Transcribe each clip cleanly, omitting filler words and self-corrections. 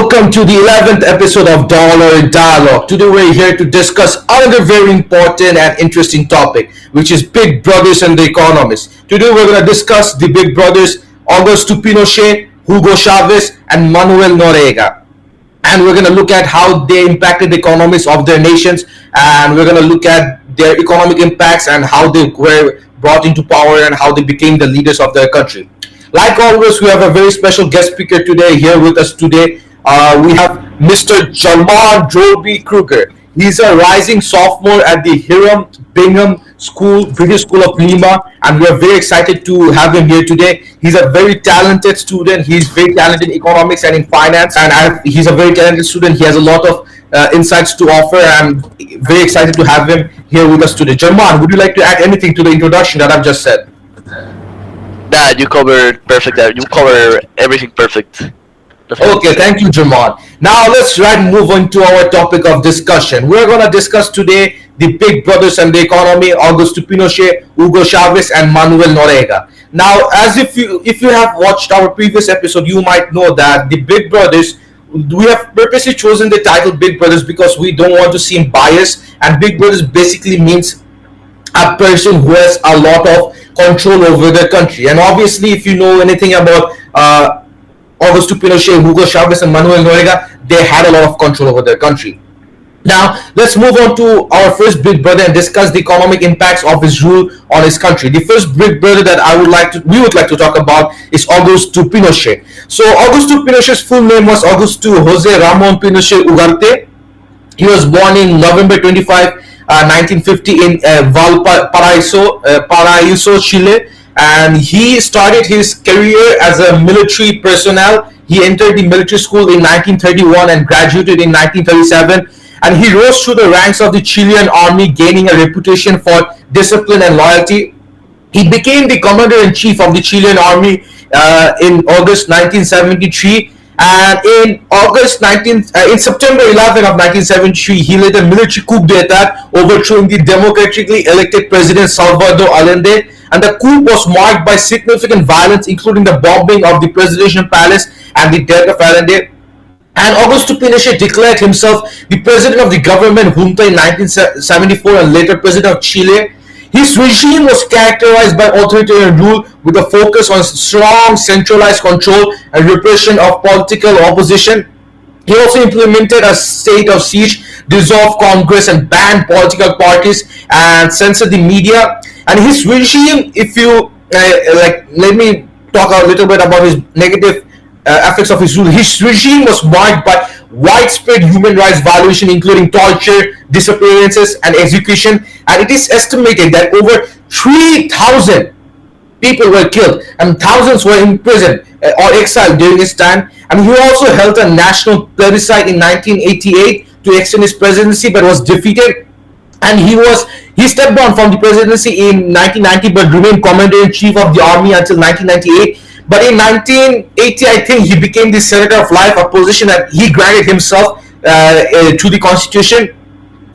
welcome to the 11th episode of Dollar Dialogue. Today we're here to discuss another very important and interesting topic, which is Big Brothers and the Economies. Today we're going to discuss the Big Brothers, Augusto Pinochet, Hugo Chávez, and Manuel Noriega. And we're going to look at how they impacted the economies of their nations, and we're going to look at their economic impacts and how they were brought into power and how they became the leaders of their country. Like always, we have a very special guest speaker today here with us today. We have Mr. German Drolby Kruger. He's a rising sophomore at the Hiram Bingham School, British School of Lima, and we are very excited to have him here today. He's a very talented student. He's very talented in economics and in finance, and he's a very talented student. He has a lot of insights to offer. I'm very excited to have him here with us today. German, would you like to add anything to the introduction that I've just said? That you covered perfect. You cover everything perfect. Okay, thank you, German. Now let's move on to our topic of discussion. We're going to discuss today the Big Brothers and the Economy, Augusto Pinochet, Hugo Chávez, and Manuel Noriega. Now, as if you have watched our previous episode, you might know that the Big Brothers, we have purposely chosen the title Big Brothers because we don't want to seem biased, and Big Brothers basically means a person who has a lot of control over their country. And obviously, if you know anything about Augusto Pinochet, Hugo Chávez, and Manuel Noriega, they had a lot of control over their country. Now, let's move on to our first big brother and discuss the economic impacts of his rule on his country. The first big brother that we would like to talk about is Augusto Pinochet. So, Augusto Pinochet's full name was Augusto José Ramón Pinochet Ugarte. He was born in November 25, 1950 in Paraíso, Chile, and he started his career as a military personnel. He entered the military school in 1931 and graduated in 1937, and he rose through the ranks of the Chilean army, gaining a reputation for discipline and loyalty. He became the commander-in-chief of the Chilean army in August 1973. And in September 11 of 1973, he led a military coup d'état, overthrowing the democratically elected president Salvador Allende. And the coup was marked by significant violence, including the bombing of the presidential palace and the death of Allende. And Augusto Pinochet declared himself the president of the government junta in 1974 and later president of Chile. His regime was characterized by authoritarian rule with a focus on strong centralized control and repression of political opposition. He also implemented a state of siege, dissolved Congress, and banned political parties and censored the media. And his regime, if you let me talk a little bit about his negative effects of his rule. His regime was marked by widespread human rights violation, including torture, disappearances, and execution. And it is estimated that over 3,000 people were killed and thousands were imprisoned or exiled during his time. And he also held a national plebiscite in 1988 to extend his presidency, but was defeated. And he stepped down from the presidency in 1990, but remained commander-in-chief of the army until 1998. But in 1980, I think he became the Senator of Life, a position that he granted himself to the Constitution.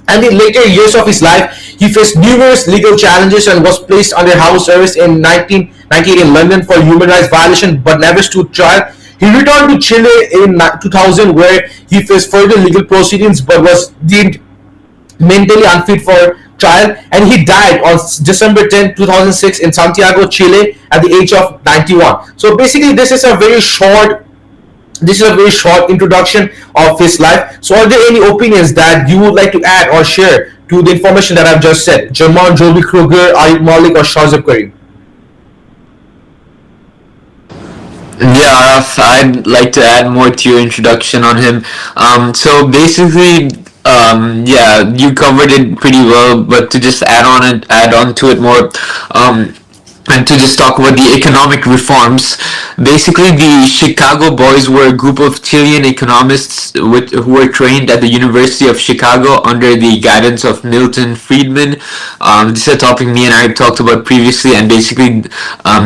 And in later years of his life, he faced numerous legal challenges and was placed under house arrest in 1998 in London for human rights violation, but never stood trial. He returned to Chile in 2000, where he faced further legal proceedings, but was deemed mentally unfit for trial, and he died on December 10, 2006 in Santiago, Chile at the age of 91. So basically this is a very short introduction of his life. So are there any opinions that you would like to add or share to the information that I've just said? German Drolby Kruger, Ayub Malik, or Shahzeb Karim? Yeah, I'd like to add more to your introduction on him. So basically, yeah, you covered it pretty well, but to just add on to it more, and to just talk about the economic reforms. Basically, the Chicago Boys were a group of Chilean economists who were trained at the University of Chicago under the guidance of Milton Friedman. This is a topic me and I talked about previously, and basically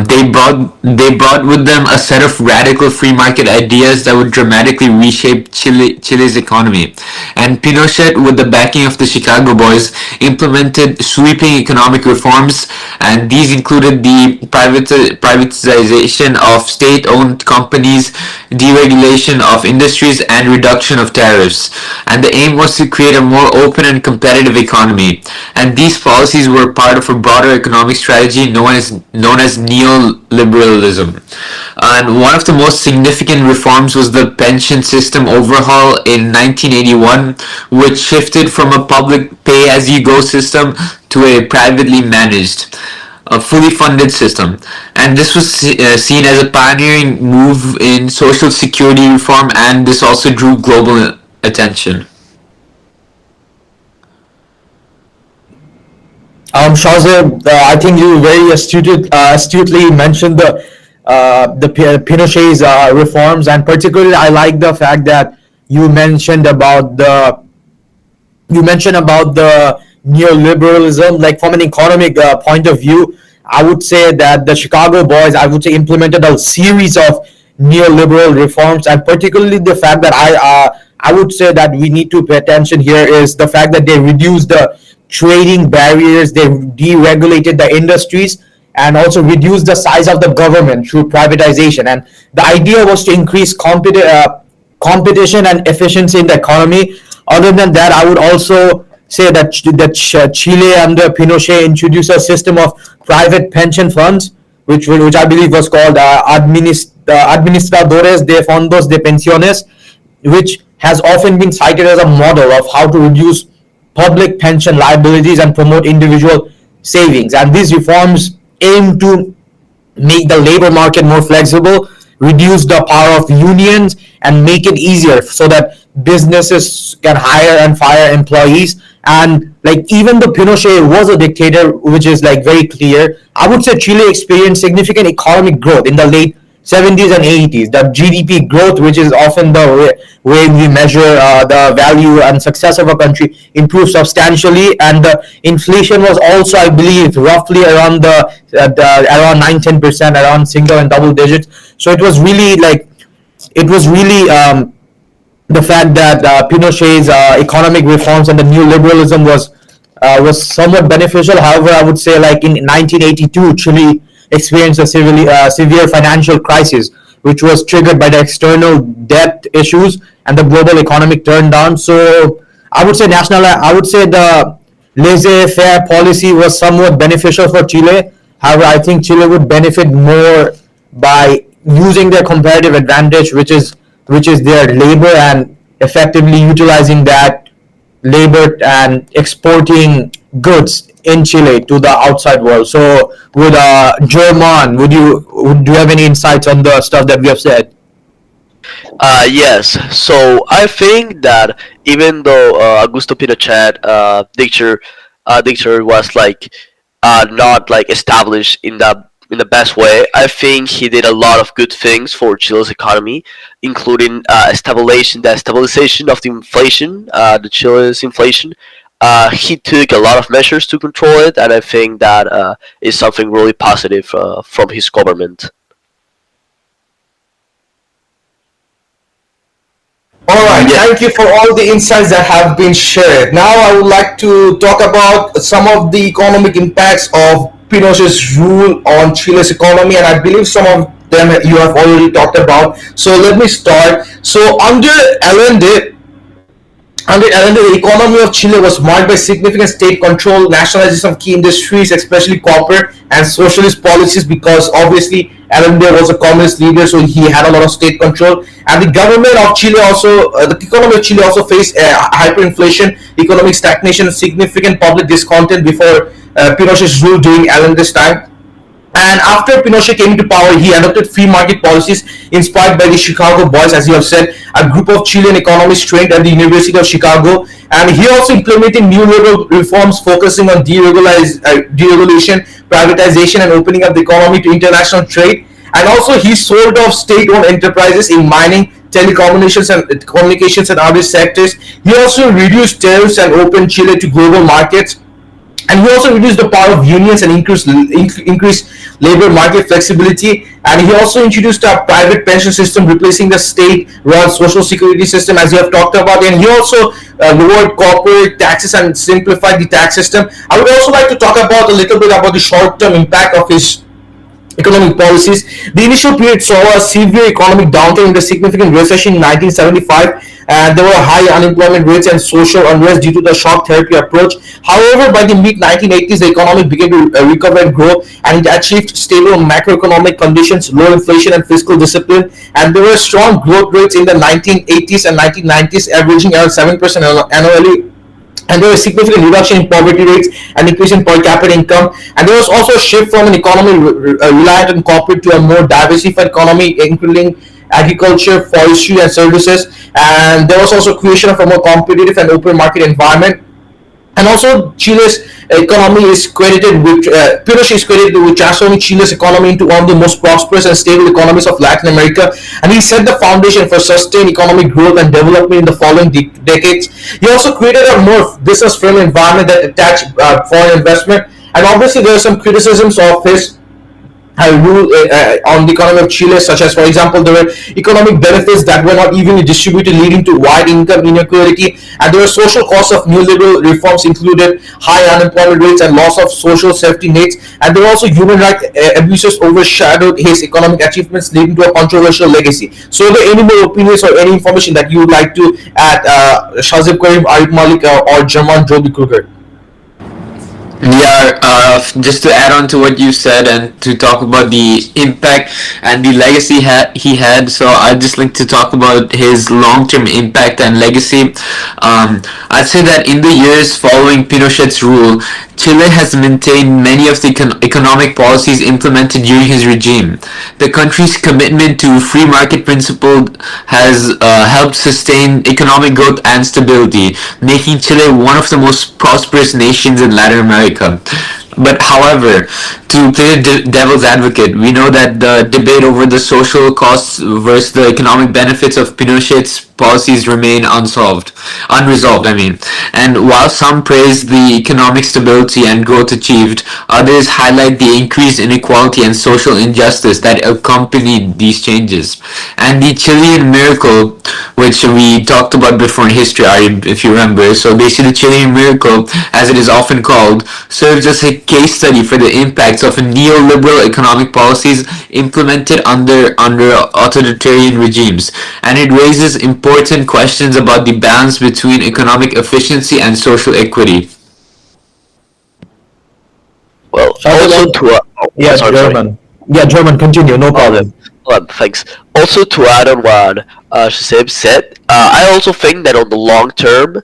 they brought with them a set of radical free market ideas that would dramatically reshape Chile's economy. And Pinochet, with the backing of the Chicago Boys, implemented sweeping economic reforms, and these included the the privatization of state-owned companies, deregulation of industries, and reduction of tariffs. And the aim was to create a more open and competitive economy. And these policies were part of a broader economic strategy known as neoliberalism. And one of the most significant reforms was the pension system overhaul in 1981, which shifted from a public pay-as-you-go system to a privately managed, a fully funded system. And this was seen as a pioneering move in social security reform, and this also drew global attention. Shazia, I think you very astutely mentioned the Pinochet's reforms, and particularly I like the fact that you mentioned about the neoliberalism. Like from an economic point of view, I would say that the Chicago Boys, I would say, implemented a series of neoliberal reforms, and particularly the fact that I would say that we need to pay attention here is the fact that they reduced the trading barriers, they deregulated the industries, and also reduced the size of the government through privatization. And the idea was to increase competition and efficiency in the economy. Other than that, I would also say that Chile under Pinochet introduced a system of private pension funds, which I believe was called Administradores de Fondos de Pensiones, which has often been cited as a model of how to reduce public pension liabilities and promote individual savings. And these reforms aim to make the labor market more flexible, reduce the power of unions, and make it easier so that businesses can hire and fire employees. And like even though Pinochet was a dictator, which is like very clear, I would say Chile experienced significant economic growth in the late 70s and 80s. The GDP growth, which is often the way we measure the value and success of a country, improved substantially, and the inflation was also, I believe, roughly around around 9-10%, around single and double digits. So it was really the fact that Pinochet's economic reforms and the neoliberalism was somewhat beneficial. However, I would say like in 1982, Chile experienced a severe financial crisis, which was triggered by the external debt issues and the global economic turndown. So I would say the laissez-faire policy was somewhat beneficial for Chile. However, I think Chile would benefit more by using their comparative advantage, which is their labor, and effectively utilizing that labor and exporting goods in Chile to the outside world. So, would German, do you have any insights on the stuff that we have said? Yes. So I think that even though Augusto Pinochet dictator was like not like established in the best way, I think he did a lot of good things for Chile's economy, including stabilization of the inflation, the Chile's inflation. He took a lot of measures to control it, and I think that is something really positive from his government. All right, Yeah. thank you for all the insights that have been shared. Now I would like to talk about some of the economic impacts of Pinochet's rule on Chile's economy, and I believe some of them you have already talked about. So let me start. So under Allende, the economy of Chile was marked by significant state control, nationalization of key industries, especially copper, and socialist policies, because obviously Allende was a communist leader, so he had a lot of state control. And the government of Chile also, the economy of Chile also faced hyperinflation, economic stagnation, and significant public discontent before Pinochet's rule during Allende's time. And after Pinochet came into power, he adopted free market policies inspired by the Chicago Boys, as you have said, a group of Chilean economists trained at the University of Chicago. And he also implemented new liberal reforms focusing on deregulation, privatization, and opening up the economy to international trade. And also, he sold off state-owned enterprises in mining, telecommunications, and other sectors. He also reduced tariffs and opened Chile to global markets. And he also reduced the power of unions and increased labor market flexibility. And he also introduced a private pension system, replacing the state-run social security system, as you have talked about. And he also lowered corporate taxes and simplified the tax system. I would also like to talk about a little bit about the short-term impact of his economic policies. The initial period saw a severe economic downturn with a significant recession in 1975, and there were high unemployment rates and social unrest due to the shock therapy approach. However, by the mid 1980s, the economy began to recover and grow, and it achieved stable macroeconomic conditions, low inflation, and fiscal discipline. And there were strong growth rates in the 1980s and 1990s, averaging around 7% annually, and there was significant reduction in poverty rates and increase in per capita income. And there was also a shift from an economy reliant on corporate to a more diversified economy, including agriculture, forestry, and services. And there was also creation of a more competitive and open market environment. And also, Chile's economy is credited with Pinochet is credited with transforming Chile's economy into one of the most prosperous and stable economies of Latin America, and he set the foundation for sustained economic growth and development in the following decades. He also created a more business-friendly environment that attached foreign investment, and obviously there are some criticisms of his rule on the economy of Chile, such as, for example, there were economic benefits that were not evenly distributed, leading to wide income inequality, and there were social costs of neoliberal reforms, included high unemployment rates and loss of social safety nets, and there were also human rights abuses overshadowed his economic achievements, leading to a controversial legacy. So, are there any more opinions or any information that you would like to add, Shazib Karim, Arif Malik, or German Drolby Kruger? Yeah, just to add on to what you said and to talk about the impact and the legacy he had, so I'd just like to talk about his long-term impact and legacy. I'd say that in the years following Pinochet's rule, Chile has maintained many of the economic policies implemented during his regime. The country's commitment to free market principle has helped sustain economic growth and stability, making Chile one of the most prosperous nations in Latin America. But however, to play the devil's advocate, we know that the debate over the social costs versus the economic benefits of Pinochet's policies remain unresolved. And while some praise the economic stability and growth achieved, others highlight the increased inequality and social injustice that accompanied these changes. And the Chilean miracle, which we talked about before in history, if you remember, so basically the Chilean miracle, as it is often called, serves as a case study for the impacts of neoliberal economic policies implemented under authoritarian regimes, and it raises important questions about the balance between economic efficiency and social equity. Well, also to yeah, sorry, German. Yeah, German. Continue. No problem. Thanks. Also, to add on what Shasib said, I also think that on the long term,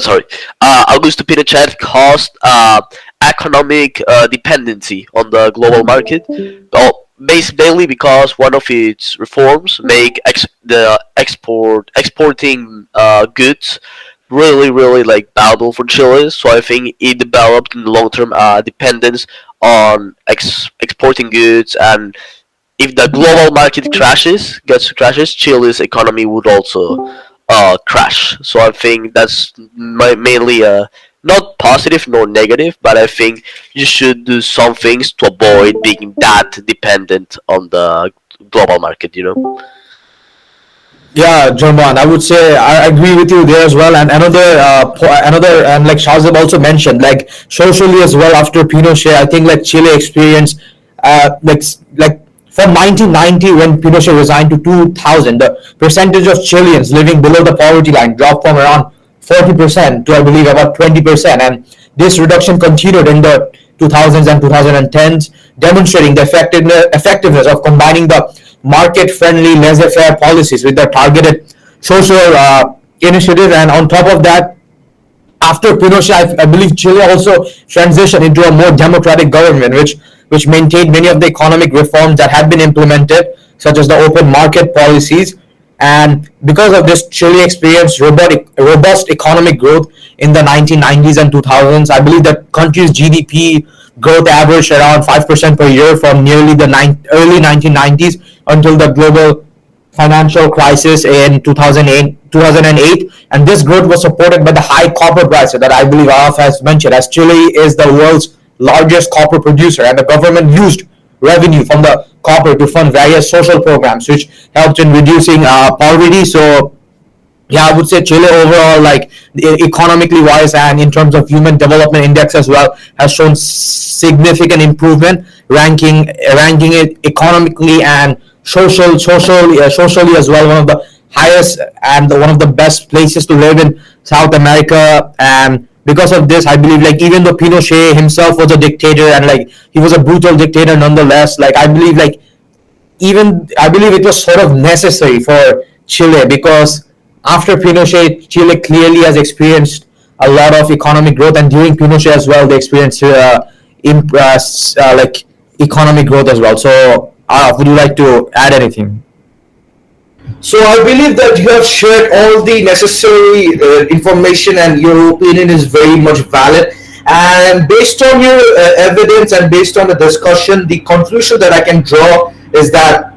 sorry, Augusto Pinochet caused economic dependency on the global market. Well, basically because one of its reforms make exporting goods really like valuable for Chile. So I think it developed in the long term dependence on exporting goods, and if the global market crashes, Chile's economy would also crash. So I think that's mainly not positive nor negative, but I think you should do some things to avoid being that dependent on the global market. Yeah, German. I would say I agree with you there as well. And another, and like Shazib also mentioned, like socially as well. After Pinochet, I think like Chile experienced, like from 1990 when Pinochet resigned to 2000, the percentage of Chileans living below the poverty line dropped from around 40% to I believe about 20%, and this reduction continued in the 2000s and 2010s, demonstrating the effectiveness of combining the market-friendly laissez-faire policies with the targeted social initiative. And on top of that, after Pinochet, I believe Chile also transitioned into a more democratic government, which maintained many of the economic reforms that had been implemented, such as the open market policies. And because of this, Chile experienced robust economic growth in the 1990s and 2000s. I believe the country's GDP growth averaged around 5% per year from nearly the early 1990s until the global financial crisis in 2008. And this growth was supported by the high copper prices that I believe Araf has mentioned, as Chile is the world's largest copper producer, and the government used revenue from the copper to fund various social programs, which helped in reducing poverty. So yeah, I would say Chile overall, like economically wise and in terms of human development index as well, has shown significant improvement, ranking it economically and socially as well, one of the highest and one of the best places to live in South America. And because of this, I believe, like, even though Pinochet himself was a dictator and like he was a brutal dictator nonetheless, like I believe it was sort of necessary for Chile, because after Pinochet, Chile clearly has experienced a lot of economic growth, and during Pinochet as well, they experienced like economic growth as well. So, would you like to add anything? So I believe that you have shared all the necessary information, and your opinion is very much valid. And based on your evidence and based on the discussion, the conclusion that I can draw is that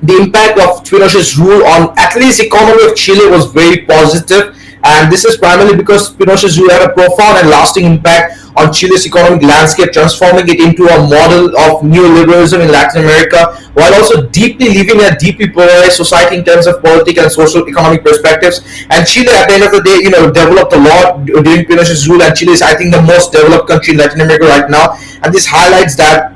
the impact of Pinochet's rule on at least economy of Chile was very positive, and this is primarily because Pinochet's rule had a profound and lasting impact on Chile's economic landscape, transforming it into a model of neoliberalism in Latin America, while also deeply leaving a deeply polarized society in terms of political and social economic perspectives. And Chile, at the end of the day, developed a lot during Pinochet's rule, and Chile is, I think, the most developed country in Latin America right now. And this highlights that,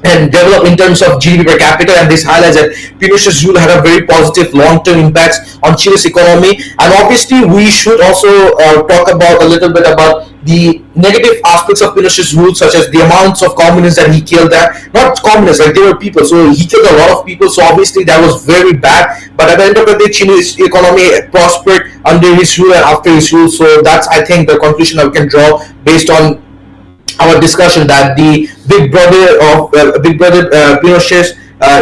and develop in terms of GDP per capita, and this highlights that Pinochet's rule had a very positive long-term impacts on Chile's economy. And obviously, we should also talk about a little bit about the negative aspects of Pinochet's rule, such as the amounts of communists that he killed. That not communists, like they were people, so he killed a lot of people. So obviously, that was very bad. But at the end of the day, Chile's economy prospered under his rule and after his rule. So that's, I think, the conclusion I can draw based on our discussion, that the big brother Pinochet's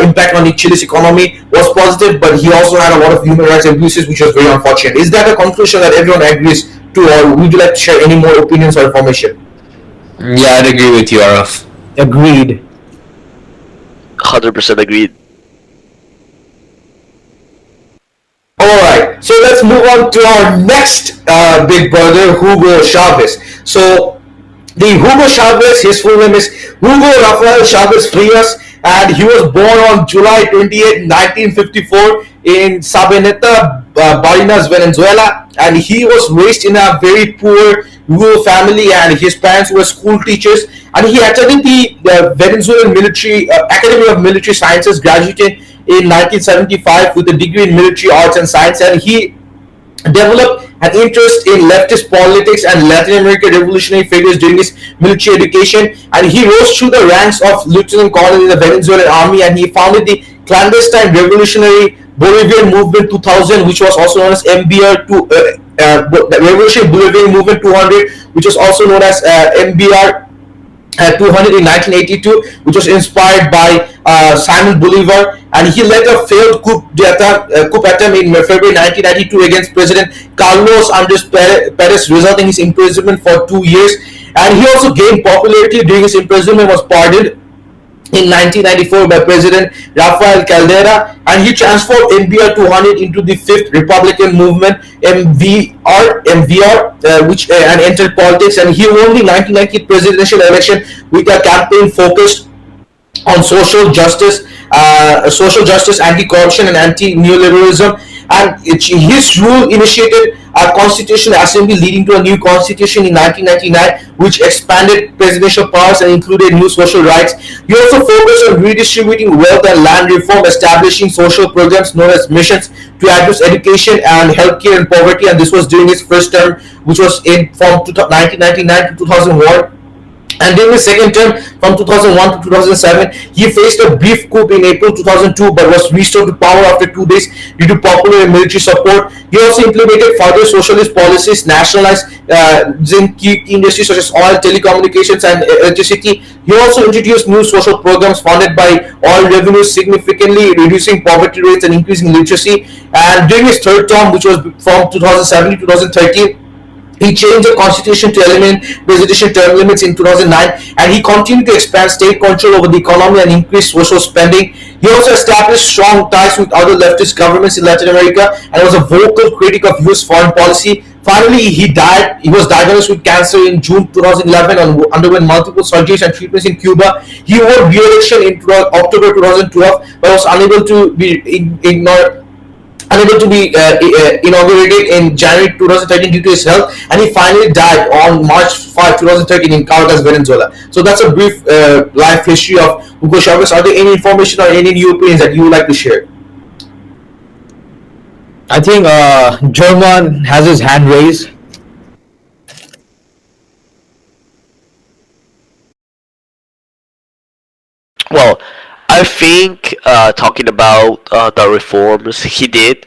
impact on the Chile's economy was positive, but he also had a lot of human rights abuses, which was very unfortunate. Is that a conclusion that everyone agrees to, or would you like to share any more opinions or information? Yeah, I'd agree with you, Araf. Agreed. 100% agreed. Alright, so let's move on to our next big brother, Hugo Chavez. So the Hugo Chavez, his full name is Hugo Rafael Chavez Frias, and he was born on July 28, 1954 in Sabaneta, Barinas, Venezuela. And he was raised in a very poor rural family, and his parents were school teachers. And he attended the Venezuelan Military Academy of Military Sciences, graduated in 1975 with a degree in military arts and science. And he developed an interest in leftist politics and Latin American revolutionary figures during his military education, and he rose through the ranks of lieutenant colonel in the Venezuelan army, and he founded the clandestine revolutionary Bolivian movement 2000, which was also known as MBR the Revolutionary Bolivian Movement 200, which was also known as MBR 200 in 1982, which was inspired by Simon Bolivar, and he led a failed coup attempt in February 1992 against President Carlos Andres Perez, resulting in his imprisonment for 2 years. And he also gained popularity during his imprisonment, was pardoned in 1994 by President Rafael Caldera, and he transformed MBR 200 into the Fifth Republican Movement MVR, which and entered politics. And he won the 1990 presidential election with a campaign focused on social justice, anti-corruption, and anti-neoliberalism. And his rule initiated a constitutional assembly, leading to a new constitution in 1999, which expanded presidential powers and included new social rights. He also focused on redistributing wealth and land reform, establishing social programs known as missions to address education and healthcare and poverty. And this was during his first term, which was from 1999 to 2001. And during his second term, from 2001 to 2007, he faced a brief coup in April 2002, but was restored to power after 2 days due to popular and military support. He also implemented further socialist policies, nationalized key industries such as oil, telecommunications, and electricity. He also introduced new social programs funded by oil revenues, significantly reducing poverty rates and increasing literacy. And during his third term, which was from 2007 to 2013, he changed the constitution to eliminate presidential term limits in 2009, and he continued to expand state control over the economy and increase social spending. He also established strong ties with other leftist governments in Latin America and was a vocal critic of US foreign policy. Finally, he died. He was diagnosed with cancer in June 2011 and underwent multiple surgeries and treatments in Cuba. He won re-election in October 2012, but was unable to be ignored unable to be inaugurated in January 2013 due to his health, and he finally died on March 5, 2013 in Caracas, Venezuela. So that's a brief life history of Hugo Chavez. Are there any information or any new opinions that you would like to share? I think German has his hand raised. Well, I think talking about the reforms he did,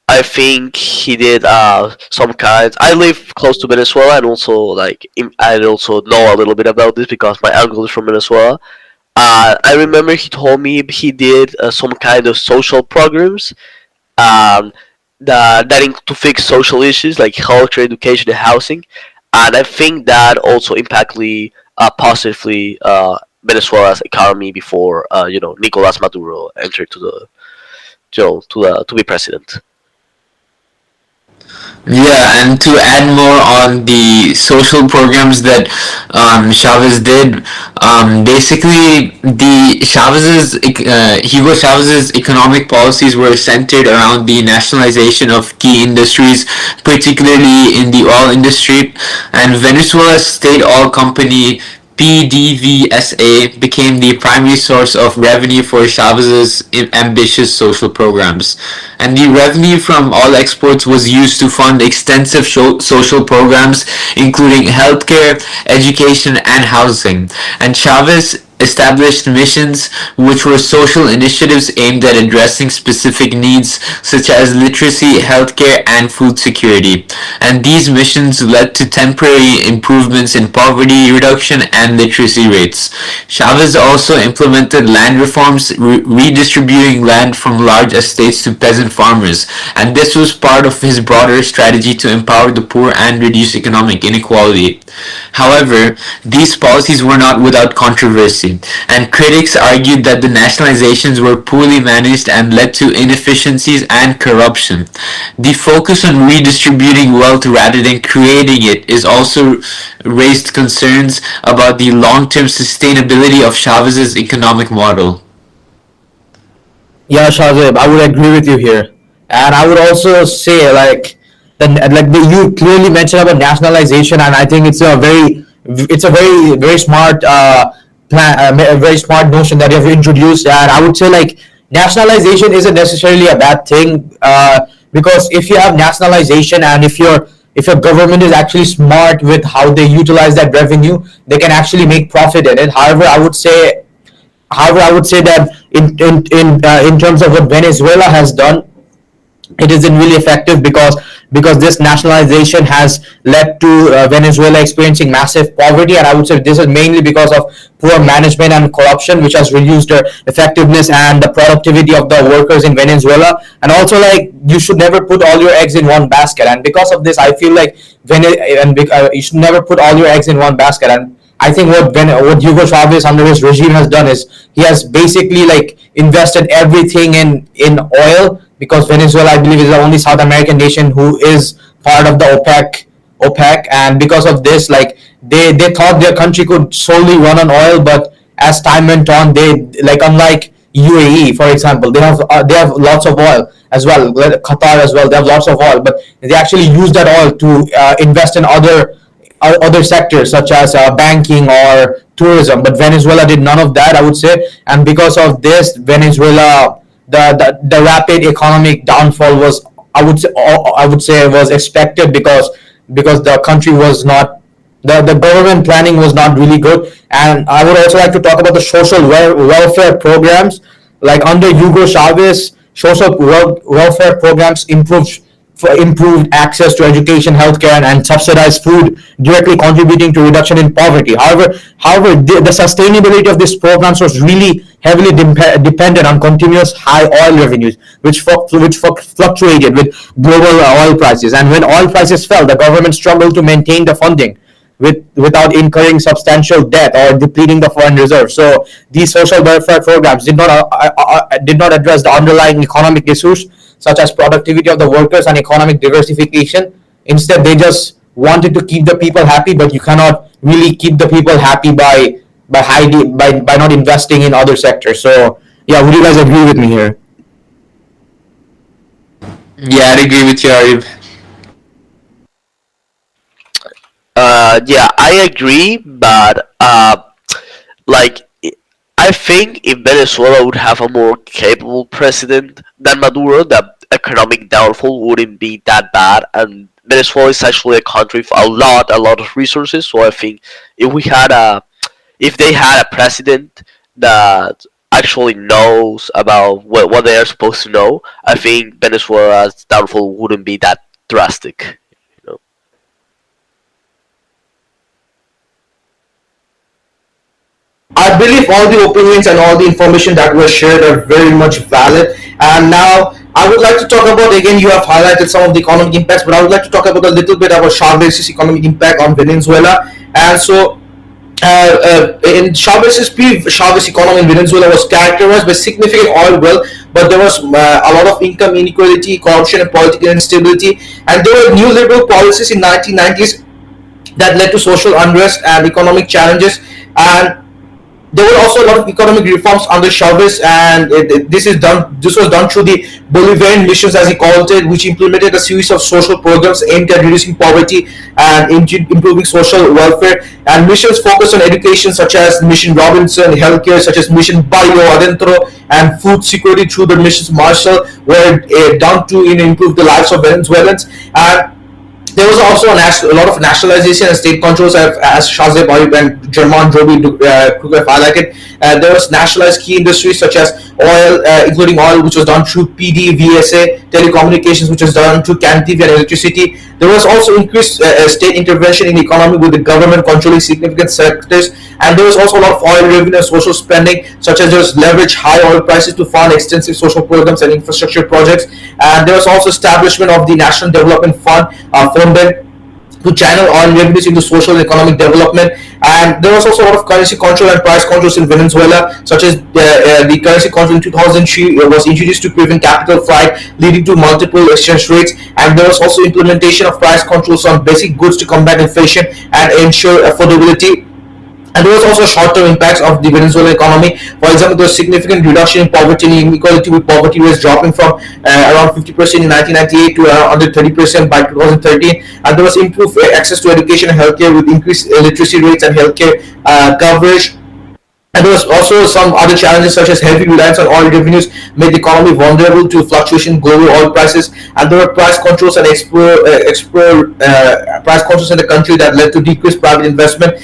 I think he did some kinds. I live close to Venezuela, and also I also know a little bit about this because my uncle is from Venezuela. I remember he told me he did some kind of social programs, um, to fix social issues like healthcare, education, and housing, and I think that also impactly positively Venezuela's economy before Nicolas Maduro entered to the to be president. Yeah, and to add more on the social programs that Chavez did, basically Hugo Chavez's economic policies were centered around the nationalization of key industries, particularly in the oil industry, and Venezuela's state oil company PDVSA became the primary source of revenue for Chavez's ambitious social programs. And the revenue from all exports was used to fund extensive social programs, including healthcare, education, and housing. And Chavez established missions which were social initiatives aimed at addressing specific needs such as literacy, healthcare, and food security. And these missions led to temporary improvements in poverty reduction and literacy rates. Chavez also implemented land reforms, redistributing land from large estates to peasant farmers, and this was part of his broader strategy to empower the poor and reduce economic inequality. However, these policies were not without controversy, and critics argued that the nationalizations were poorly managed and led to inefficiencies and corruption. The focus on redistributing wealth rather than creating it is also raised concerns about the long-term sustainability of Chavez's economic model. Yeah, Shazib, I would agree with you here, and I would also say you clearly mentioned about nationalization, and I think it's a very smart plan, a very smart notion that you have introduced, and I would say like nationalization isn't necessarily a bad thing because if you have nationalization and if your government is actually smart with how they utilize that revenue, they can actually make profit in it. However, I would say that in terms of what Venezuela has done, it isn't really effective because this nationalization has led to Venezuela experiencing massive poverty, and I would say this is mainly because of poor management and corruption, which has reduced the effectiveness and the productivity of the workers in Venezuela. And also, like, you should never put all your eggs in one basket, and because of this, I feel like you should never put all your eggs in one basket. And I think what Hugo Chavez under his regime has done is he has basically like invested everything in oil, because Venezuela, I believe, is the only South American nation who is part of the OPEC, and because of this, like they thought their country could solely run on oil, but as time went on, they, like, unlike UAE, for example, they have lots of oil as well. Qatar as well, they have lots of oil, but they actually use that oil to invest in other sectors such as banking or tourism. But Venezuela did none of that, I would say, and because of this, Venezuela, the rapid economic downfall was, I would say was expected, because the country was not, the government planning was not really good. And I would also like to talk about the social welfare programs. Like under Hugo Chavez, social welfare programs improved access to education, healthcare, and subsidized food, directly contributing to reduction in poverty. However, the sustainability of these programs was really heavily dependent on continuous high oil revenues, which fluctuated with global oil prices. And when oil prices fell, the government struggled to maintain the funding without incurring substantial debt or depleting the foreign reserve. So these social welfare programs did not address the underlying economic issues such as productivity of the workers and economic diversification. Instead, they just wanted to keep the people happy, but you cannot really keep the people happy by not investing in other sectors. So yeah, would you guys agree with me here? Yeah, I'd agree with you, Arif. Yeah, I agree, but like I think if Venezuela would have a more capable president than Maduro, the economic downfall wouldn't be that bad. And Venezuela is actually a country with a lot of resources. So I think if we had a, if they had a president that actually knows about what they are supposed to know, I think Venezuela's downfall wouldn't be that drastic. You know? I believe all the opinions and all the information that was shared are very much valid. And now I would like to talk about, again, you have highlighted some of the economic impacts, but I would like to talk about a little bit about Chavez's economic impact on Venezuela. And so in Chavez's pre-Chavez economy in Venezuela was characterized by significant oil wealth, but there was a lot of income inequality, corruption, and political instability. And there were neoliberal policies in 1990s that led to social unrest and economic challenges. And there were also a lot of economic reforms under Chavez, and this is done. This was done through the Bolivarian missions, as he called it, which implemented a series of social programs aimed at reducing poverty and improving social welfare. And missions focused on education, such as Mission Robinson, healthcare, such as Mission Barrio Adentro, and food security through the missions Marshall, were done to improve the lives of Venezuelans. And there was also a lot of nationalization and state controls, as Shazib Ayub and German Drolby Kruger highlighted. There was nationalized key industries such as oil, including oil, which was done through PD, VSA, telecommunications, which was done through CANTV and electricity. There was also increased state intervention in the economy, with the government controlling significant sectors. And there was also a lot of oil revenue and social spending, such as there was leverage high oil prices to fund extensive social programs and infrastructure projects. And there was also establishment of the National Development Fund, funded to channel oil revenues into social and economic development. And there was also a lot of currency control and price controls in Venezuela, such as the currency control in 2003 was introduced to prevent capital flight, leading to multiple exchange rates. And there was also implementation of price controls on basic goods to combat inflation and ensure affordability. And there was also short-term impacts of the Venezuelan economy. For example, there was significant reduction in poverty and inequality, with poverty rates dropping from around 50% in 1998 to around under 30% by 2013. And there was improved access to education and healthcare, with increased literacy rates and healthcare coverage. And there was also some other challenges, such as heavy reliance on oil revenues made the economy vulnerable to fluctuation in global oil prices. And there were price controls and price controls in the country that led to decreased private investment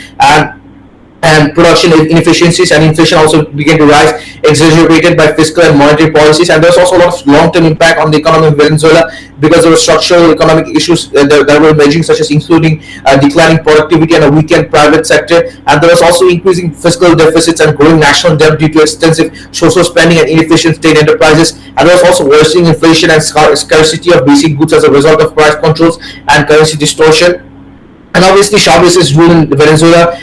and production inefficiencies, and inflation also began to rise, exacerbated by fiscal and monetary policies. And there's also a lot of long-term impact on the economy of Venezuela, because there were structural economic issues that were emerging, such as including declining productivity and a weakened private sector. And there was also increasing fiscal deficits and growing national debt due to extensive social spending and inefficient state enterprises. And there was also worsening inflation and scarcity of basic goods as a result of price controls and currency distortion. And obviously, Chavez's rule in Venezuela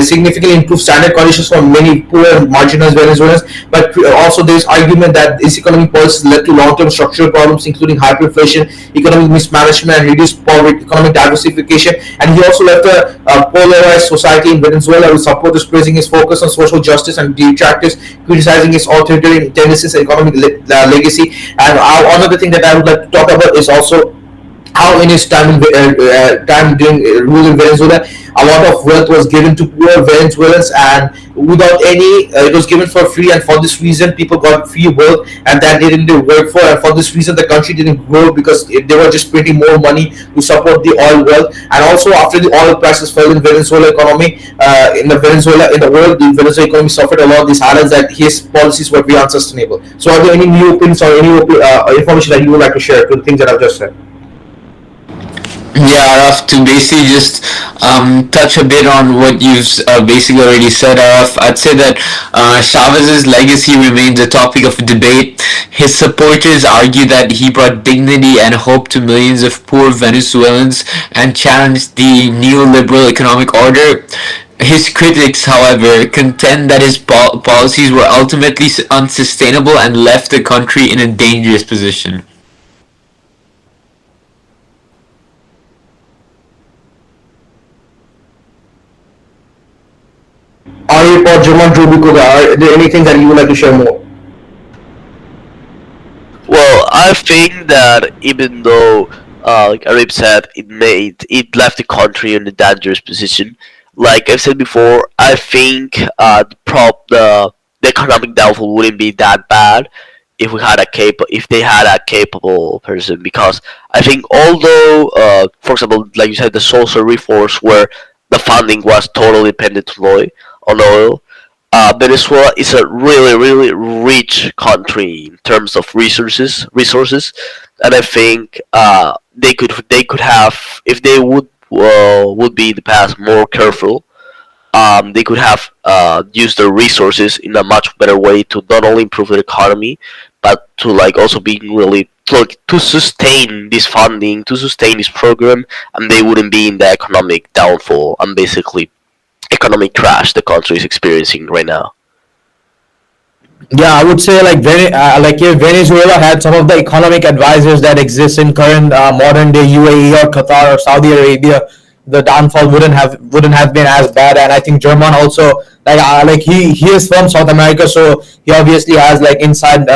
significantly improved standard conditions for many poor and marginalized Venezuelans. But also, there is argument that this economic policies led to long-term structural problems, including hyperinflation, economic mismanagement, and reduced poverty, economic diversification. And he also left a polarized society in Venezuela, with supporters praising his focus on social justice and detractors criticizing his authoritarian tendencies and economic legacy. And another thing that I would like to talk about is also how in his time during rule in Venezuela, a lot of wealth was given to poor Venezuelans, and without any, it was given for free. And for this reason, people got free wealth, and that they didn't work for. And for this reason, the country didn't grow, because they were just printing more money to support the oil wealth. And also, after the oil prices fell in Venezuela economy, in the world, the Venezuela economy suffered a lot. This highlights that his policies were very unsustainable. So, are there any new opinions or any information that you would like to share to the things that I've just said? Yeah, Araf, to basically just touch a bit on what you've basically already said, Araf, I'd say that Chavez's legacy remains a topic of debate. His supporters argue that he brought dignity and hope to millions of poor Venezuelans and challenged the neoliberal economic order. His critics, however, contend that his policies were ultimately unsustainable and left the country in a dangerous position. Arif or German Drolby Kruger, are there anything that you would like to share more? Well, I think that even though, like Arif said, it left the country in a dangerous position. Like I've said before, I think the economic downfall wouldn't be that bad if we had if they had a capable person, because I think although, for example, like you said, the social reforms where the funding was totally dependent on oil. Venezuela is a really rich country in terms of resources, and I think they could have, if they would be in the past more careful, they could have used their resources in a much better way to not only improve the economy, but to like also be really to sustain this funding, to sustain this program, and they wouldn't be in the economic downfall and basically economic crash the country is experiencing right now. Yeah, I would say like like if Venezuela had some of the economic advisors that exist in current modern day UAE or Qatar or Saudi Arabia, the downfall wouldn't have been as bad. And I think German also like he is from South America, so he obviously has like inside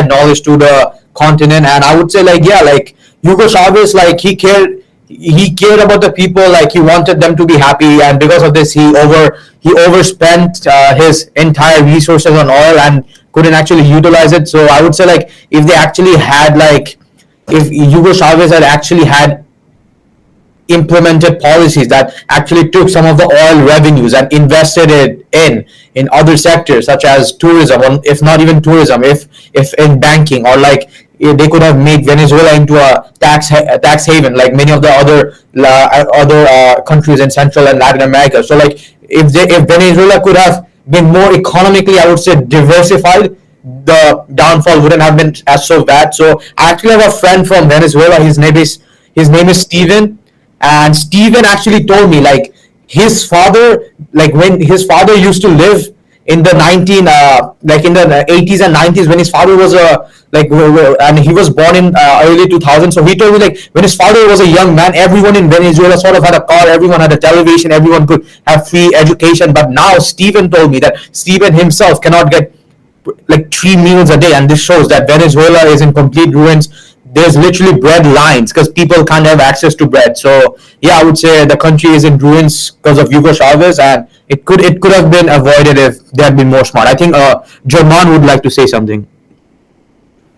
knowledge to the continent. And I would say like yeah, like Hugo Chavez, like he cared about the people, like he wanted them to be happy, and because of this he overspent his entire resources on oil and couldn't actually utilize it. So I would say like if they actually had like if Hugo Chavez had actually had implemented policies that actually took some of the oil revenues and invested it in other sectors such as tourism, or if not even tourism, if in banking, or like they could have made Venezuela into a tax haven like many of the other countries in Central and Latin America. So like if Venezuela could have been more economically, I would say, diversified, the downfall wouldn't have been as so bad. So I actually have a friend from Venezuela. His name is Steven, and Steven actually told me like his father, like when his father used to live in the 80s and 90s, when his father was a and he was born in early 2000. So he told me like when his father was a young man, everyone in Venezuela sort of had a car, everyone had a television, everyone could have free education. But now Steven told me that Steven himself cannot get like 3 meals a day, and this shows that Venezuela is in complete ruins. There's literally bread lines because people can't have access to bread. So yeah, I would say the country is in ruins because of Hugo Chavez, and it could have been avoided if they had been more smart. I think German would like to say something.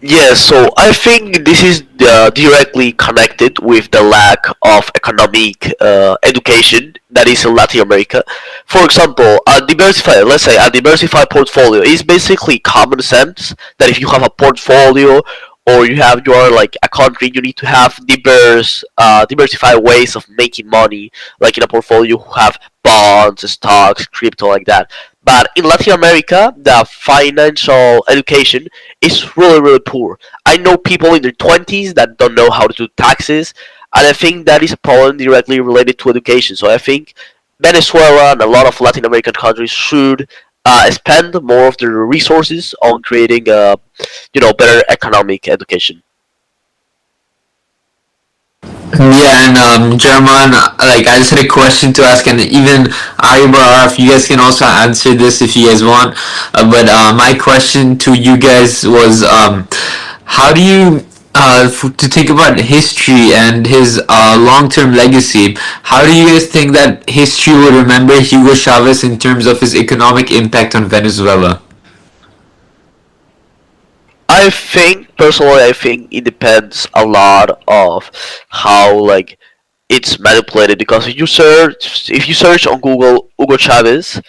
Yeah, so I think this is directly connected with the lack of economic education that is in Latin America. For example, let's say a diversified portfolio is basically common sense that if you have a portfolio or you are like a country, you need to have diversified ways of making money. Like in a portfolio, you have bonds, stocks, crypto, like that. But in Latin America, the financial education is really poor. I know people in their 20s that don't know how to do taxes, and I think that is a problem directly related to education. So I think Venezuela and a lot of Latin American countries should spend more of their resources on creating a better economic education. Yeah, and German, like I just had a question to ask, and even Ariba, if you guys can also answer this if you guys want. But my question to you guys was, how do you, to think about history and his long-term legacy, how do you guys think that history will remember Hugo Chavez in terms of his economic impact on Venezuela? I think it depends a lot of how like it's manipulated, because if you search on Google Hugo Chavez,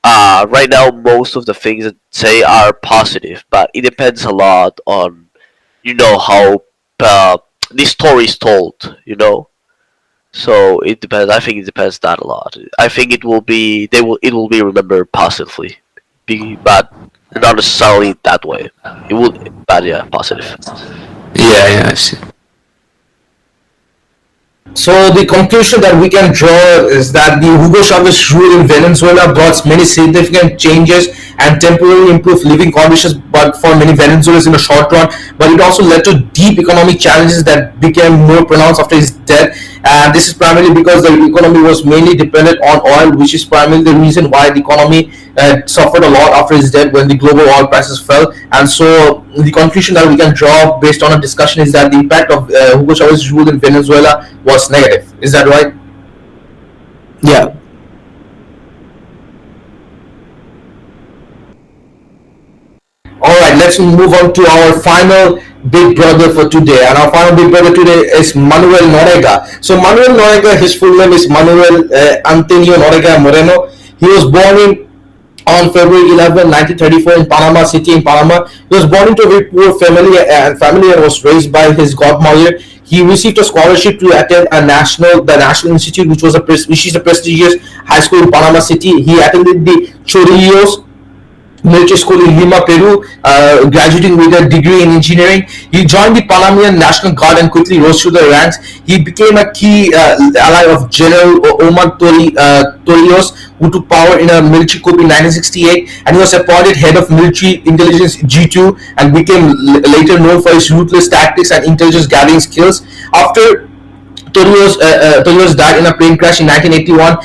right now most of the things that say are positive, but it depends a lot on how uh, this story is told. So it depends. I think it depends that a lot. I think it will be remembered positively, but not necessarily that way. It would, but yeah, positive. Yeah, I see. So the conclusion that we can draw is that the Hugo Chavez rule in Venezuela brought many significant changes and temporarily improved living conditions, but for many Venezuelans in the short run. But it also led to deep economic challenges that became more pronounced after his death. And this is primarily because the economy was mainly dependent on oil, which is primarily the reason why the economy suffered a lot after his death when the global oil prices fell. And so the conclusion that we can draw based on a discussion is that the impact of Hugo Chavez's rule in Venezuela was negative. Is that right? Yeah. All right, let's move on to our final big brother for today. And our final big brother today is Manuel Noriega. So Manuel Noriega, his full name is Manuel Antonio Noriega Moreno. He was born on February 11, 1934 in Panama City in Panama. He was born into a very poor family and was raised by his godmother. He received a scholarship to attend the National Institute, which is a prestigious high school in Panama City. He attended the Chorrillos military school in Lima, Peru, graduating with a degree in engineering. He joined the Panamanian National Guard and quickly rose through the ranks. He became a key ally of General Omar Torrijos, who took power in a military coup in 1968, and he was appointed head of military intelligence G2 and became later known for his ruthless tactics and intelligence gathering skills. After Torrijos died in a plane crash in 1981.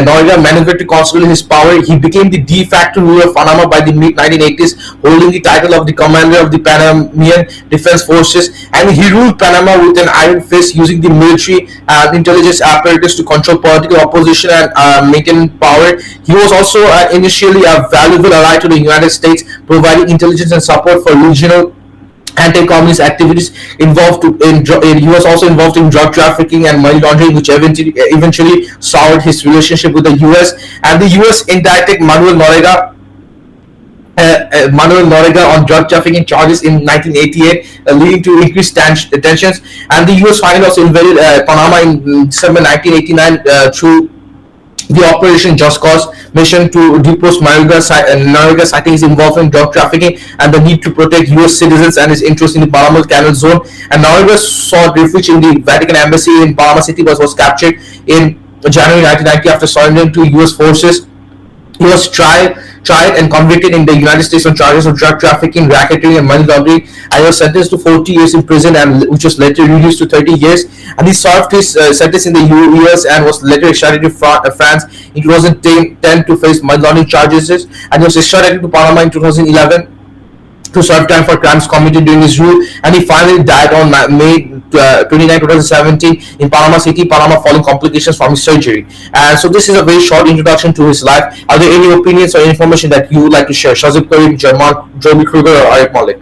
Noriega maneuvered to consolidate his power. He became the de facto ruler of Panama by the mid-1980s, holding the title of the commander of the Panamanian Defense Forces, and he ruled Panama with an iron fist, using the military and intelligence apparatus to control political opposition and maintain power. He was also initially a valuable ally to the United States, providing intelligence and support for regional anti-communist activities. He was also involved in drug trafficking and money laundering, which eventually soured his relationship with the US. And the US indicted Manuel Noriega on drug trafficking charges in 1988, leading to increased tensions. And the US finally also invaded Panama in December 1989 through the Operation Just Cause mission to depose Noriega, citing his involvement in drug trafficking and the need to protect US citizens and his interest in the Panama Canal Zone. And Noriega sought refuge in the Vatican Embassy in Panama City, but was captured in January 1990 after surrendering to US forces. He was tried and convicted in the United States on charges of drug trafficking, racketeering, and money laundering, and he was sentenced to 40 years in prison, and which was later reduced to 30 years. And he served his sentence in the US and was later extradited to France in 2010 to face money laundering charges, and he was extradited to Panama in 2011 to serve time for crimes committed during his rule. And he finally died on May 29, 2017 in Panama City, Panama, following complications from his surgery. And so this is a very short introduction to his life. Are there any opinions or information that you would like to share? Shazib Karim, German Drolby Kruger, or Arif Malik?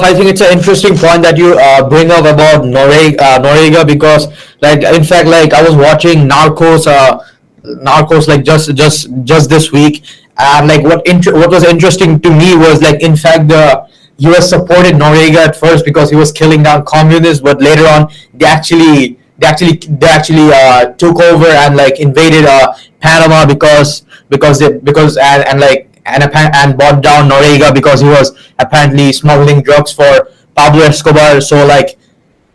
I think it's an interesting point that you bring up about Noriega, because, like, in fact, like, I was watching Narcos, like, just this week, and like what was interesting to me was, like, in fact, the US supported Noriega at first because he was killing down communists, but later on they actually took over and, like, invaded Panama because and brought down Noriega because he was apparently smuggling drugs for Pablo Escobar. So, like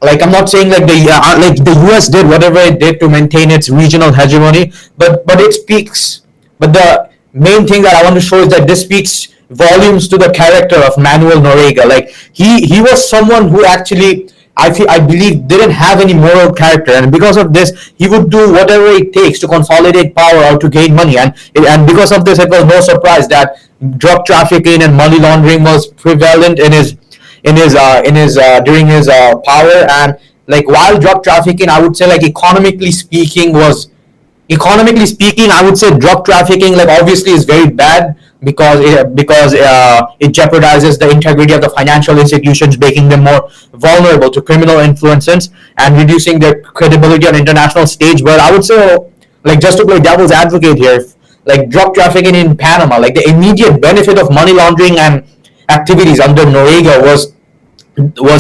I'm not saying like the US did whatever it did to maintain its regional hegemony, but it speaks. But the main thing that I want to show is that this speaks volumes to the character of Manuel Noriega. Like, he was someone who actually, I believe, didn't have any moral character, and because of this, he would do whatever it takes to consolidate power or to gain money. And because of this, it was no surprise that drug trafficking and money laundering was prevalent during his power. And, like, while drug trafficking, I would say, like, economically speaking, I would say drug trafficking, like, obviously is very bad because it jeopardizes the integrity of the financial institutions, making them more vulnerable to criminal influences and reducing their credibility on international stage. But I would say, like, just to play devil's advocate here, like, drug trafficking in Panama, like, the immediate benefit of money laundering and activities under Noriega was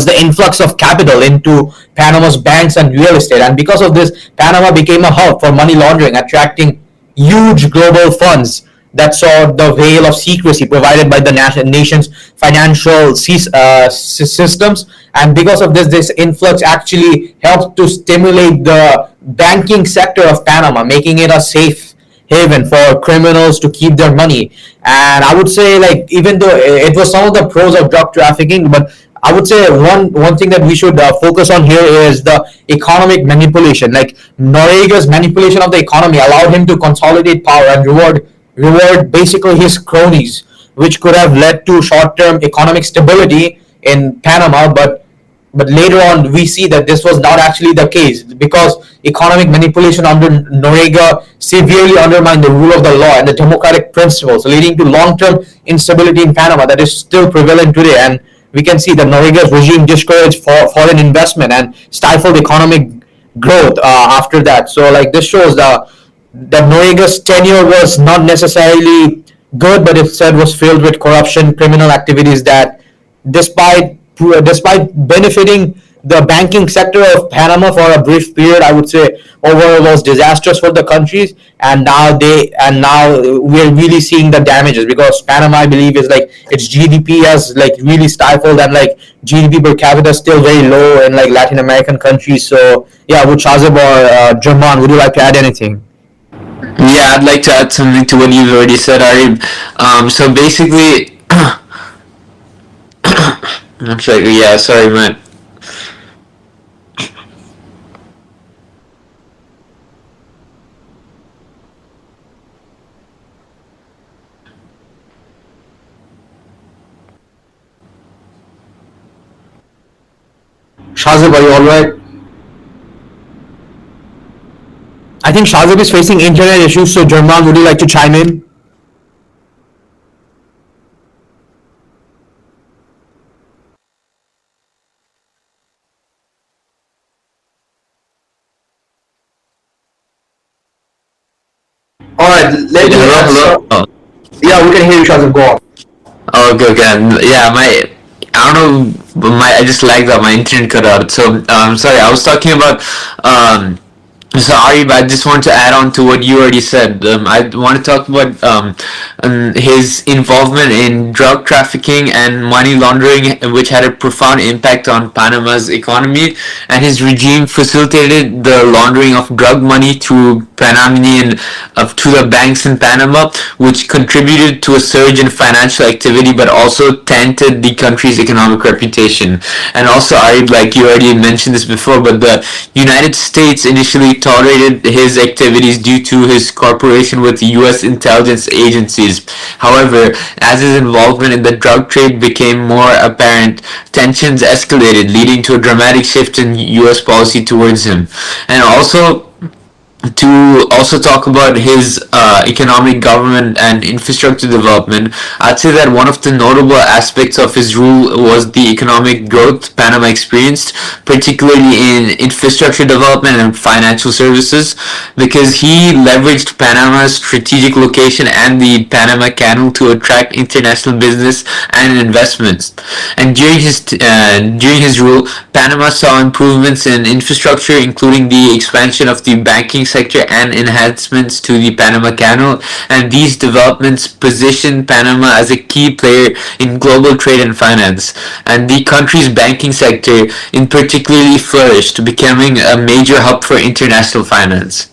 the influx of capital into Panama's banks and real estate. And because of this, Panama became a hub for money laundering, attracting huge global funds that saw the veil of secrecy provided by the nation's financial systems. And because of this influx actually helped to stimulate the banking sector of Panama, making it a safe haven for criminals to keep their money. And I would say, like, even though it was some of the pros of drug trafficking, but I would say one thing that we should focus on here is the economic manipulation. Like Noriega's manipulation of the economy allowed him to consolidate power and reward basically his cronies, which could have led to short-term economic stability in Panama. But later on, we see that this was not actually the case because economic manipulation under Noriega severely undermined the rule of the law and the democratic principles, leading to long-term instability in Panama that is still prevalent today. And we can see that Noriega's regime discouraged foreign investment and stifled economic growth after that. So, like, this shows that Noriega's tenure was not necessarily good, but instead was filled with corruption, criminal activities that, despite benefiting the banking sector of Panama for a brief period, I would say overall was disastrous for the countries. And now we're really seeing the damages because Panama, I believe, is like its GDP has like really stifled, and like GDP per capita is still very low in like Latin American countries. So yeah, would Shazib or German, would you like to add anything? Yeah, I'd like to add something to what you've already said, Arif. So basically, I'm sorry. Yeah, sorry, man. Shazib, are you alright? I think Shazib is facing internet issues, so German, would you like to chime in? All right, let me. Hello. Oh. Yeah, we can hear you, Shazib. Go on. Oh, okay, okay. Yeah, I don't know, I just lagged out. My internet cut out. So, sorry, I was talking about, sorry, but I just want to add on to what you already said. I want to talk about his involvement in drug trafficking and money laundering, which had a profound impact on Panama's economy. And his regime facilitated the laundering of drug money through Panamanian to the banks in Panama, which contributed to a surge in financial activity, but also tainted the country's economic reputation. And also, like you already mentioned this before, but the United States initially tolerated his activities due to his cooperation with U.S. intelligence agencies. However, as his involvement in the drug trade became more apparent, tensions escalated, leading to a dramatic shift in U.S. policy towards him. And also, to also talk about his economic government and infrastructure development, I'd say that one of the notable aspects of his rule was the economic growth Panama experienced, particularly in infrastructure development and financial services, because he leveraged Panama's strategic location and the Panama Canal to attract international business and investments. And during his rule, Panama saw improvements in infrastructure, including the expansion of the banking sector and enhancements to the Panama Canal, and these developments positioned Panama as a key player in global trade and finance. And the country's banking sector in particularly flourished, becoming a major hub for international finance.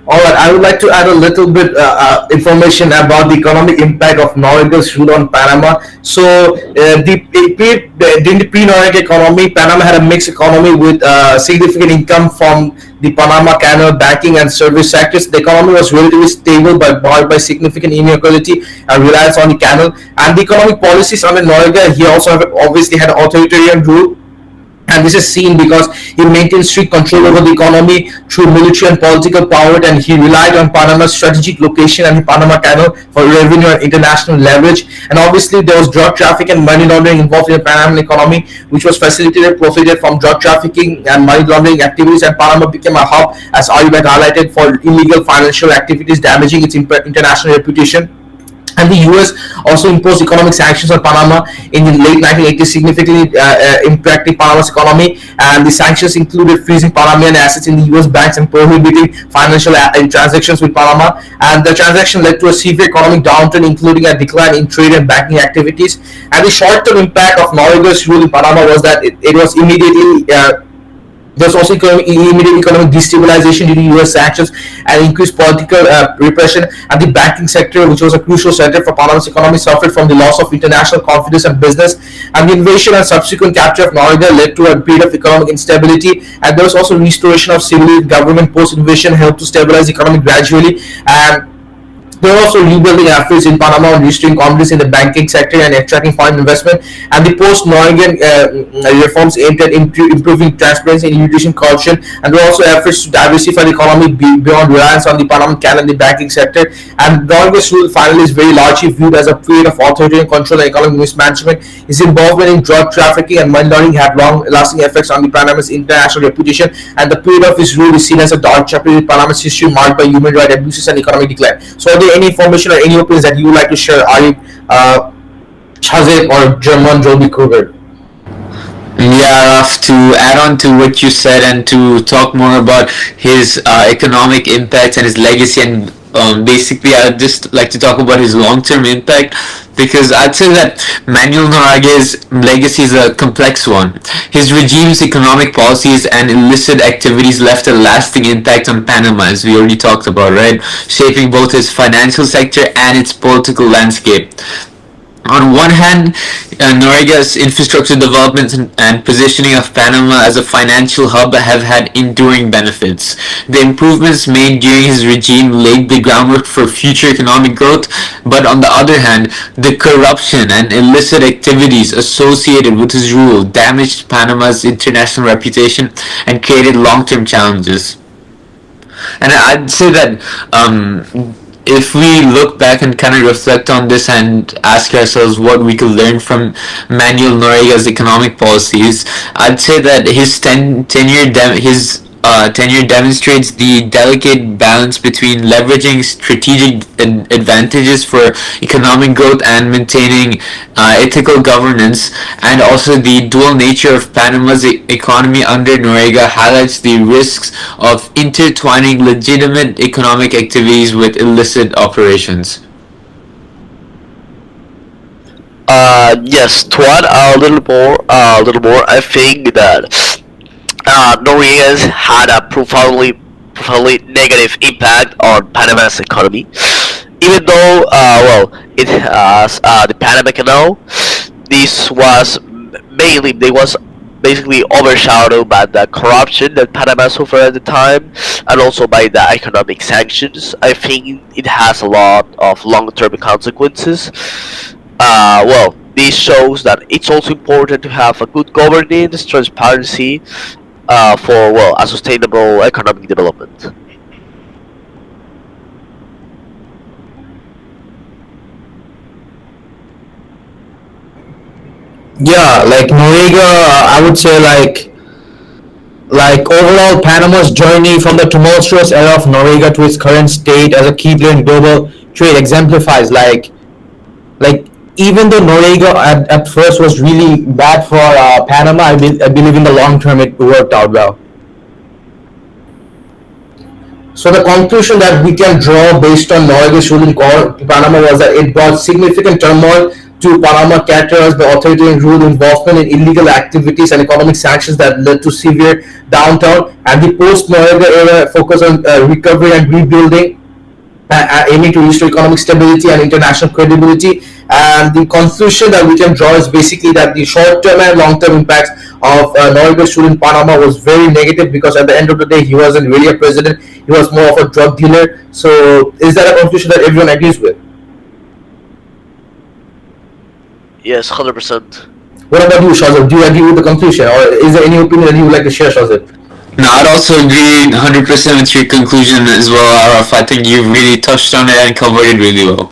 All right, I would like to add a little bit information about the economic impact of Noriega's rule on Panama. So, during the pre-Noriega economy, Panama had a mixed economy with significant income from the Panama Canal, banking, and service sectors. The economy was relatively stable but marred by significant inequality and reliance on the canal. And the economic policies under Noriega, he also obviously had an authoritarian rule. And this is seen because he maintained strict control over the economy through military and political power, and he relied on Panama's strategic location and the Panama Canal for revenue and international leverage. And obviously there was drug traffic and money laundering involved in the Panamanian economy, which was facilitated, profited from drug trafficking and money laundering activities, and Panama became a hub, as Aribet highlighted, for illegal financial activities, damaging its international reputation. And the US also imposed economic sanctions on Panama in the late 1980s, significantly impacting Panama's economy. And the sanctions included freezing Panamanian assets in the US banks and prohibiting financial transactions with Panama. And the transaction led to a severe economic downturn, including a decline in trade and banking activities. And the short-term impact of Noriega's rule in Panama was that it was immediately there's also immediate economic destabilization due to US sanctions and increased political repression, and the banking sector, which was a crucial center for Panama's economy, suffered from the loss of international confidence and business. And the invasion and subsequent capture of Noriega led to a period of economic instability, and there was also restoration of civil government post-invasion helped to stabilize the economy gradually. And there are also rebuilding efforts in Panama on restoring confidence in the banking sector and attracting foreign investment. And the post-Noriega reforms aimed at improving transparency and reducing corruption. And there are also efforts to diversify the economy beyond reliance on the Panama Canal and the banking sector. And Noriega's rule finally is very largely viewed as a period of authoritarian control and economic mismanagement. His involvement in drug trafficking and money laundering had long-lasting effects on the Panama's international reputation. And the period of his rule is seen as a dark chapter in Panama's history, marked by human rights abuses and economic decline. So, are there any information or any opinions that you would like to share, Arif, Chazet, or German Drolby Kruger? Yeah, Raf, to add on to what you said and to talk more about his economic impact and his legacy, and basically I'd just like to talk about his long-term impact, because I'd say that Manuel Noriega's legacy is a complex one. His regime's economic policies and illicit activities left a lasting impact on Panama, as we already talked about, right? Shaping both its financial sector and its political landscape. On one hand, Noriega's infrastructure development and positioning of Panama as a financial hub have had enduring benefits. The improvements made during his regime laid the groundwork for future economic growth, but on the other hand, the corruption and illicit activities associated with his rule damaged Panama's international reputation and created long-term challenges. And I'd say that if we look back and kind of reflect on this and ask ourselves what we could learn from Manuel Noriega's economic policies, I'd say that his tenure demonstrates the delicate balance between leveraging strategic advantages for economic growth and maintaining ethical governance, and also the dual nature of Panama's economy under Noriega highlights the risks of intertwining legitimate economic activities with illicit operations. Yes, to add a little more, I think that Noriega's had a profoundly negative impact on Panama's economy. Even though, it has the Panama Canal, this was basically overshadowed by the corruption that Panama suffered at the time, and also by the economic sanctions. I think it has a lot of long-term consequences. This shows that it's also important to have a good governance, transparency, for a sustainable economic development. Yeah, like Noriega, I would say like overall Panama's journey from the tumultuous era of Noriega to its current state as a key player in global trade exemplifies like even though Noriega at first was really bad for Panama, I believe in the long term it worked out well. So the conclusion that we can draw based on Noriega's rule in Panama was that it brought significant turmoil to Panama, characterized by authoritarian rule, involvement in illegal activities, and economic sanctions that led to severe downturn. And the post-Noriega era focused on recovery and rebuilding, aiming to restore economic stability and international credibility. And the conclusion that we can draw is basically that the short-term and long-term impacts of Noriega's rule in Panama was very negative, because at the end of the day, he wasn't really a president; he was more of a drug dealer. So, is that a conclusion that everyone agrees with? Yes, 100%. What about you, Shazad? Do you agree with the conclusion, or is there any opinion that you would like to share, Shazad? No, I'd also agree 100% with your conclusion as well, Araf. I think you really touched on it and covered it really well.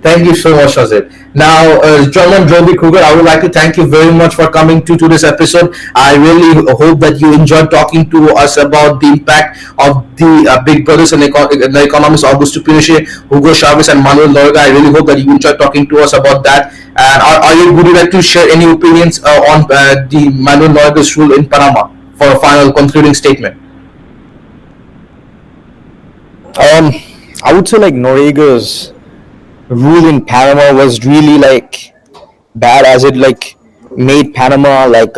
Thank you so much, Jose. Now, German Drolby Kruger, I would like to thank you very much for coming to this episode. I really hope that you enjoyed talking to us about the impact of the big brothers and the economists Augusto Pinochet, Hugo Chavez, and Manuel Noriega. I really hope that you enjoyed talking to us about that. And would you like to share any opinions on the Manuel Noriega's rule in Panama for a final concluding statement? Um, I would say like Noriega's rule in Panama was really like bad, as it like made Panama like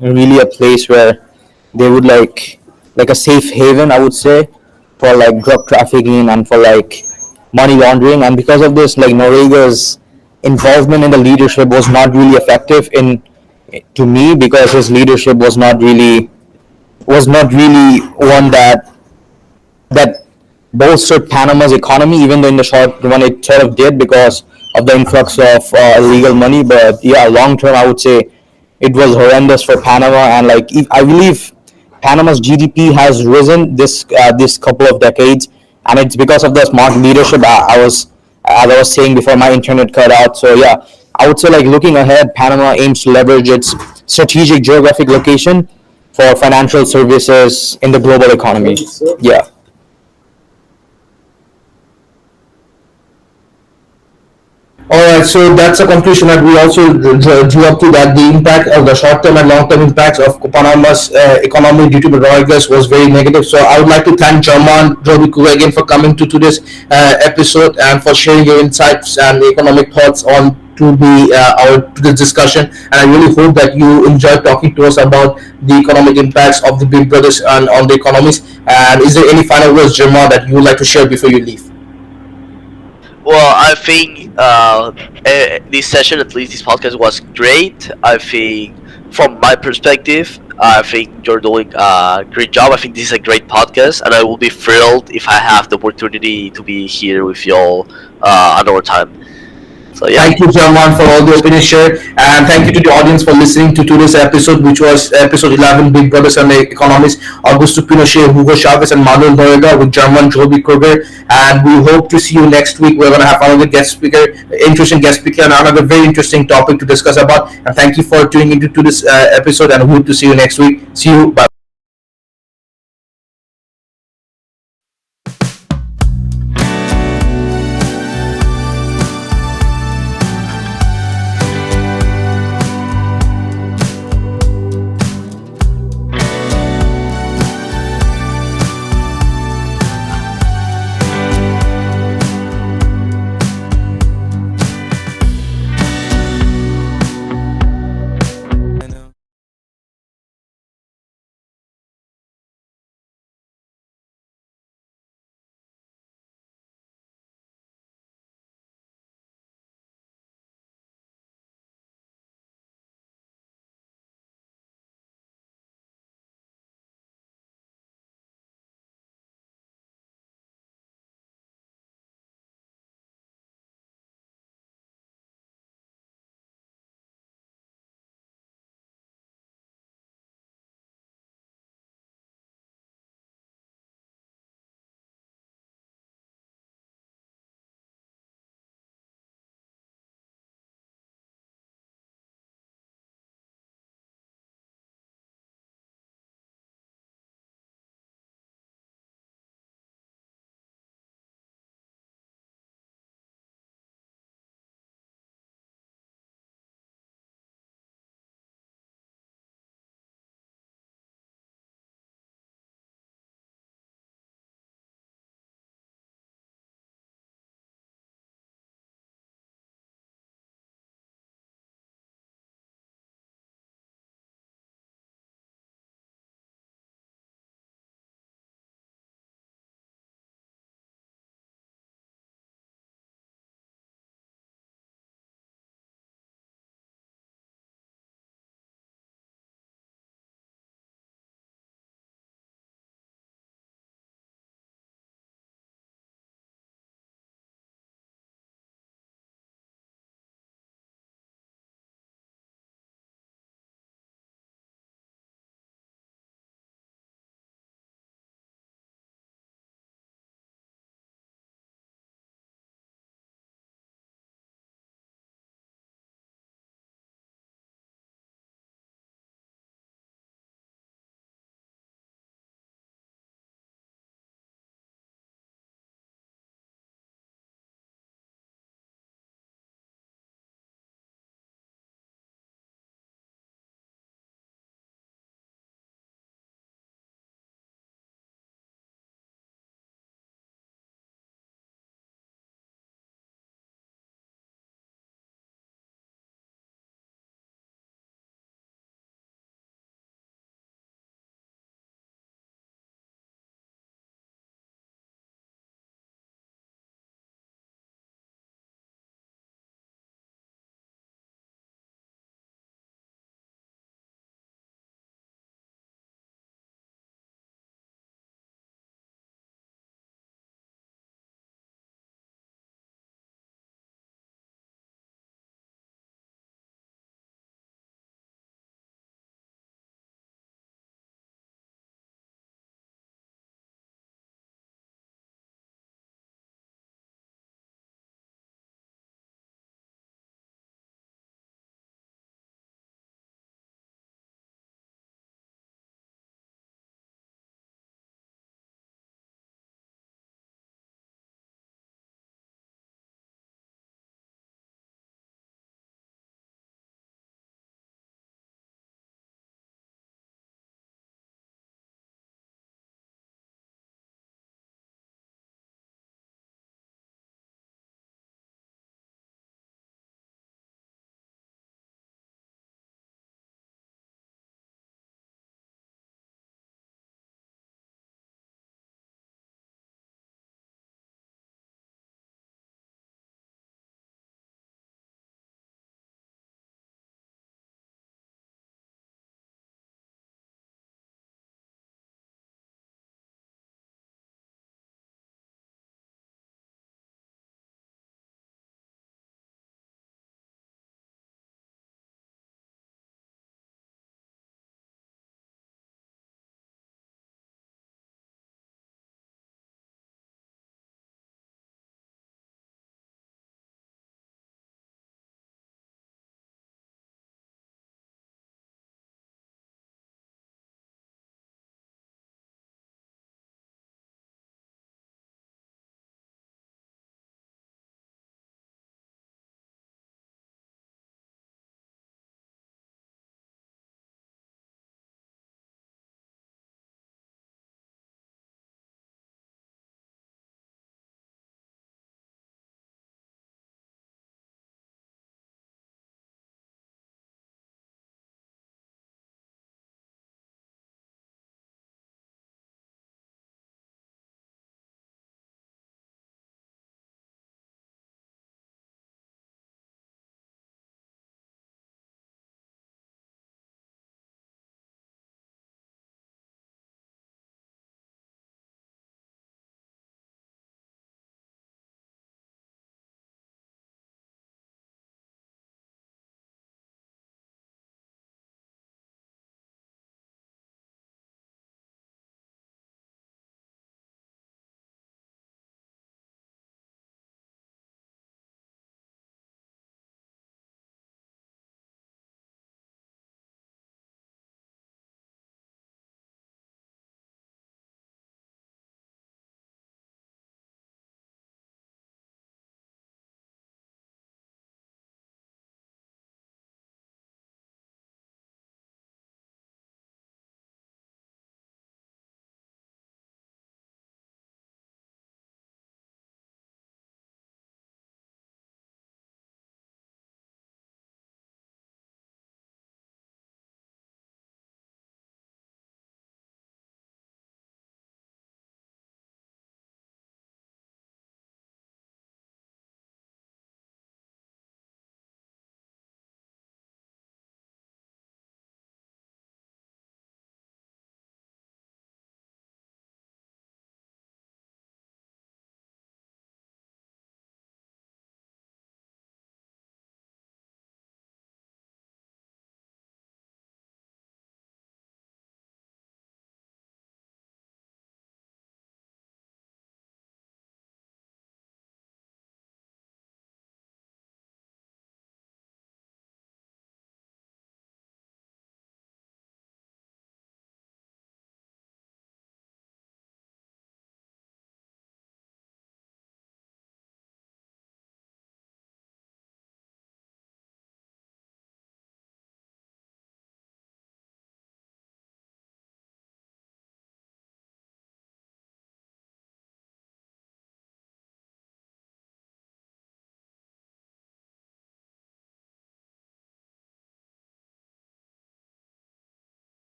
really a place where they would like a safe haven, I would say, for like drug trafficking and for like money laundering. And because of this, like Noriega's involvement in the leadership was not really effective in to me, because his leadership was not really one that bolstered Panama's economy, even though in the short run it sort of did because of the influx of illegal money. But yeah, long term, I would say it was horrendous for Panama. And like I believe Panama's GDP has risen this couple of decades, and it's because of the smart leadership. As I was saying before, my internet cut out. So yeah, I would say like looking ahead, Panama aims to leverage its strategic geographic location for financial services in the global economy. Yeah. All right, so that's a conclusion that we also drew up to, that the impact of the short-term and long-term impacts of Panama's economy due to the Reuters was very negative. So I would like to thank German Drolby Kruger again for coming to this episode and for sharing your insights and economic thoughts on to this discussion. And I really hope that you enjoyed talking to us about the economic impacts of the big brothers and on the economies. And is there any final words, German, that you would like to share before you leave? Well, I think this session, at least this podcast, was great. I think, from my perspective, I think you're doing a great job. I think this is a great podcast, and I will be thrilled if I have the opportunity to be here with you all another time. So yeah. Thank you, German, for all the opinions shared, and thank you to the audience for listening to today's episode, which was episode 11, Big Brothers and the Economies, Augusto Pinochet, Hugo Chavez, and Manuel Noriega with German Drolby Kruger. And we hope to see you next week. We're going to have another guest speaker, interesting guest speaker, and another very interesting topic to discuss about. And thank you for tuning into this episode, and hope to see you next week. See you. Bye.